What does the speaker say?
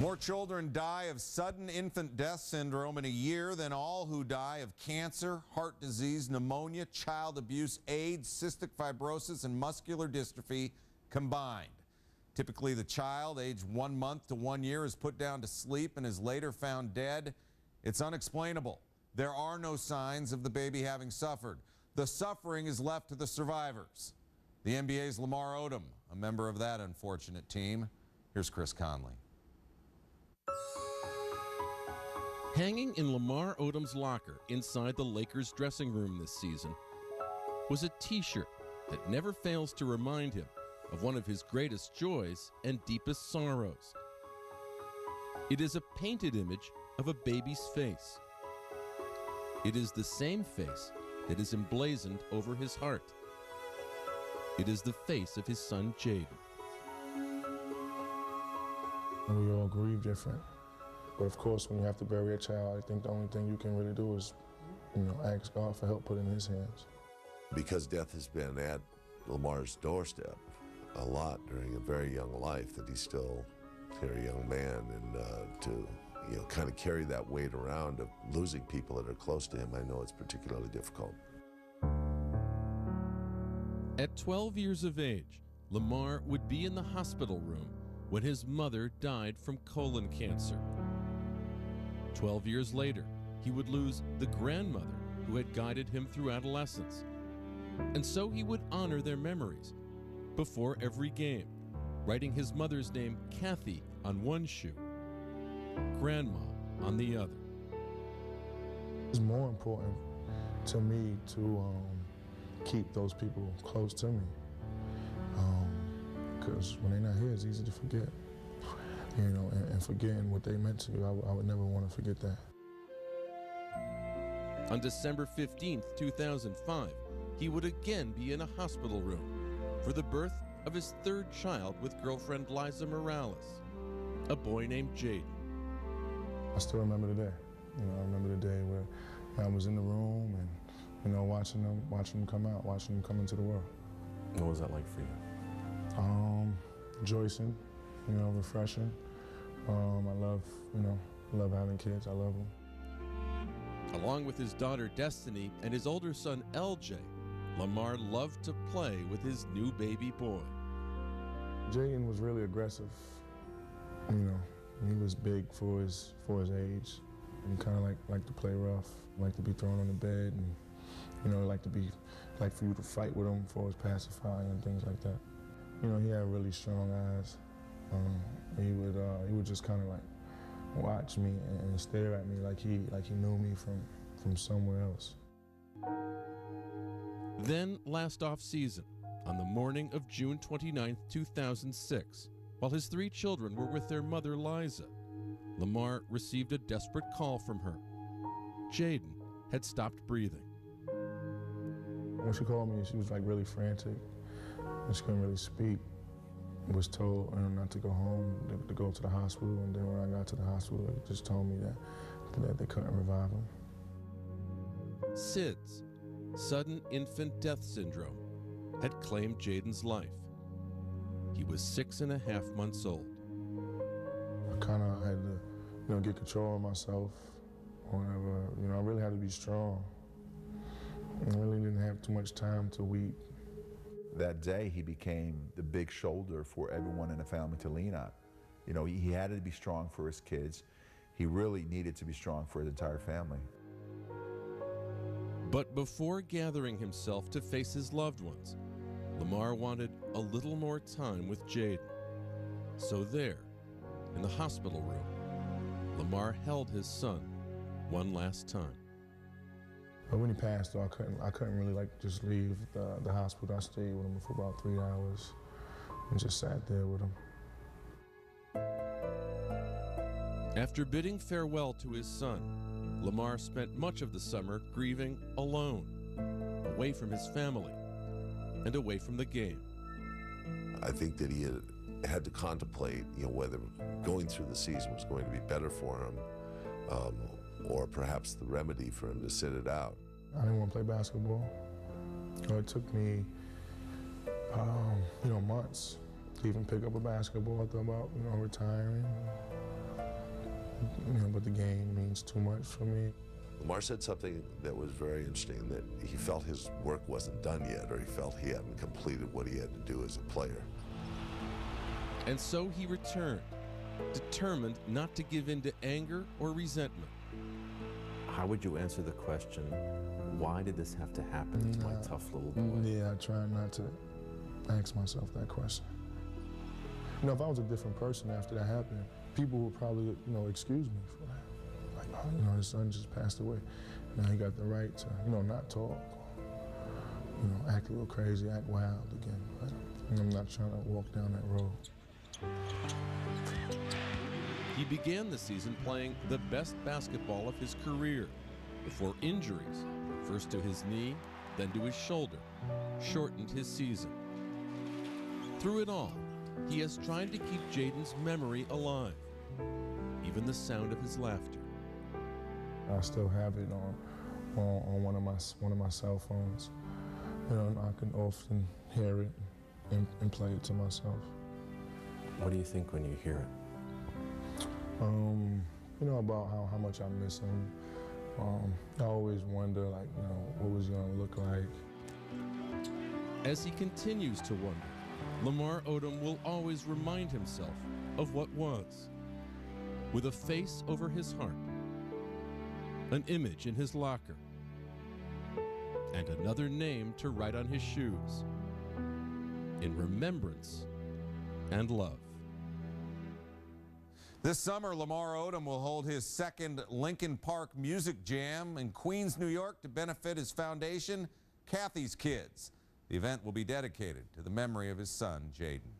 More children die of sudden infant death syndrome in a year than all who die of cancer, heart disease, pneumonia, child abuse, AIDS, cystic fibrosis, and muscular dystrophy combined. Typically, the child, aged 1 month to 1 year, is put down to sleep and is later found dead. It's unexplainable. There are no signs of the baby having suffered. The suffering is left to the survivors. The NBA's Lamar Odom, a member of that unfortunate team. Here's Chris Conley. Hanging in Lamar Odom's locker inside the Lakers' dressing room this season was a T-shirt that never fails to remind him of one of his greatest joys and deepest sorrows. It is a painted image of a baby's face. It is the same face that is emblazoned over his heart. It is the face of his son, Jaden. We all grieve different. But of course, when you have to bury a child, I think the only thing you can really do is, ask God for help put in his hands. Because death has been at Lamar's doorstep a lot during a very young life, that he's still a very young man, and to kind of carry that weight around of losing people that are close to him, I know it's particularly difficult. At 12 years of age, Lamar would be in the hospital room when his mother died from colon cancer. 12 years later, he would lose the grandmother who had guided him through adolescence. And so he would honor their memories before every game, writing his mother's name, Kathy, on one shoe, Grandma on the other. It's more important to me to keep those people close to me, because when they're not here, it's easy to forget. And forgetting what they meant to you, I would never want to forget that. On December 15th, 2005, he would again be in a hospital room for the birth of his third child with girlfriend Liza Morales, a boy named Jaden. I still remember the day. I remember the day where I was in the room and, watching them come out, watching them come into the world. What was that like for you? Rejoicing, refreshing. I love having kids. I love them. Along with his daughter Destiny and his older son LJ, Lamar loved to play with his new baby boy. Jaden was really aggressive. He was big for his age. He kind of liked to play rough, liked to be thrown on the bed, and like for you to fight with him for his pacifying and things like that. He had really strong eyes. He would just kind of watch me and stare at me like he knew me from somewhere else. Then last off-season, on the morning of June 29, 2006, while his three children were with their mother Liza, Lamar received a desperate call from her. Jaden had stopped breathing. When she called me, she was really frantic, and she couldn't really speak. I was told not to go home, to go to the hospital, and then when I got to the hospital, they just told me that they couldn't revive him. SIDS, sudden infant death syndrome, had claimed Jaden's life. He was 6.5 months old. I kind of had to, get control of myself. Whenever, I really had to be strong. I really didn't have too much time to weep. That day, he became the big shoulder for everyone in the family to lean on. He had to be strong for his kids. He really needed to be strong for his entire family. But before gathering himself to face his loved ones, Lamar wanted a little more time with Jaden. So there, in the hospital room, Lamar held his son one last time. But when he passed, though, I couldn't really just leave the hospital. I stayed with him for about 3 hours and just sat there with him. After bidding farewell to his son, Lamar spent much of the summer grieving alone, away from his family and away from the game. I think that he had to contemplate, whether going through the season was going to be better for him, or perhaps the remedy for him to sit it out. I didn't want to play basketball. It took me, months to even pick up a basketball. I thought about, retiring. you know, but the game means too much for me. Lamar said something that was very interesting, that he felt his work wasn't done yet, or he felt he hadn't completed what he had to do as a player. And so he returned, determined not to give in to anger or resentment. How would you answer the question, why did this have to happen to my tough little boy? Yeah, I try not to ask myself that question. You know, if I was a different person after that happened, people would probably, you know, excuse me for that. Like, oh, you know, his son just passed away. Now he got the right to, you know, not talk, you know, act a little crazy, act wild again. But I'm not trying to walk down that road. He began the season playing the best basketball of his career before injuries, first to his knee, then to his shoulder, shortened his season. Through it all, he has tried to keep Jaden's memory alive, even the sound of his laughter. I still have it on one of my cell phones. You know, and I can often hear it and play it to myself. What do you think when you hear it? You know, about how much I miss him. I always wonder, like, you know, what was he gonna look like? As he continues to wonder, Lamar Odom will always remind himself of what was, with a face over his heart, an image in his locker, and another name to write on his shoes, in remembrance and love. This summer, Lamar Odom will hold his second Lincoln Park Music Jam in Queens, New York to benefit his foundation, Kathy's Kids. The event will be dedicated to the memory of his son, Jaden.